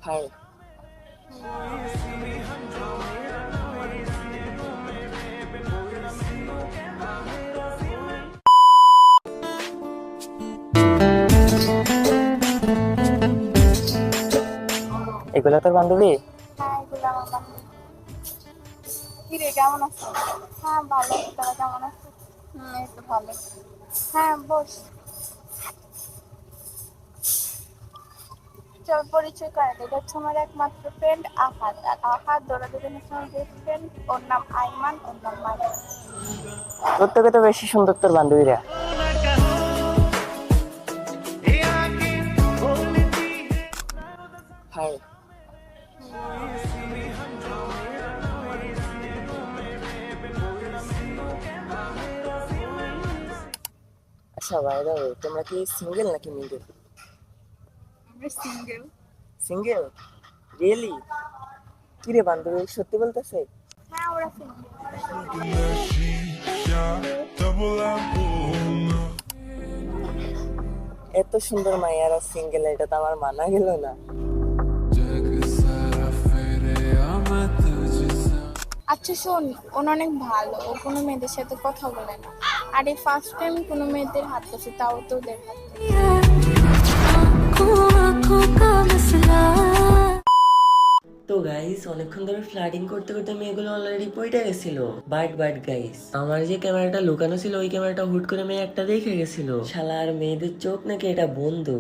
High. এগুলা তোর বান্ধবী? হ্যাঁ, এগুলো আমার বান্ধবী। কি রে, কেমন আছো? হ্যাঁ, ভালো আছি। তোরা কেমন আছো? এই তো ভালো। হ্যাঁ, বস। চল পরিচয় করে দিই। এটা হচ্ছে আমার একমাত্র ফ্রেন্ড আহাদ। আর আহাদ ওরা দুজনের সঙ্গে বেস্ট ফ্রেন্ড। ওর নাম আইমান, ওর নাম মারিয়া। তোর থেকে তো বেশি সুন্দর তোর বান্ধবীরা। হাই। আচ্ছা ভাই দাও, তোমরা কি সিঙ্গেল নাকি মিঙ্গেল? আমরা সিঙ্গেল। সিঙ্গেল? রিয়েলি? কি রে বান্ধবী, সত্যি বলতেছে? হ্যাঁ, ওরা সিঙ্গেল। এত সুন্দর মাইয়ারা সিঙ্গেল, এটা তো আমার মানা গেল না। আচ্ছা শোন, ও অনেক ভালো। ও কোনো মেয়েদের সাথে কথা বলে না। আর এই ফার্স্ট টাইম কোনো মেয়েদের হাত ধরছে, তাও তো ওদের হাত তো গাইস, অনেকক্ষণ ধরে ফ্লার্টিং করতে করতে মেয়েগুলো অলরেডি পইটা গেছিল। বাট গাইস, আমার যে ক্যামেরাটা লুকানো ছিল ওই ক্যামেরাটা হুট করে মেয়ে একটা দেখে গেছিল। শালা আর মেয়েদের চোখ নাকি এটা বন্ধু।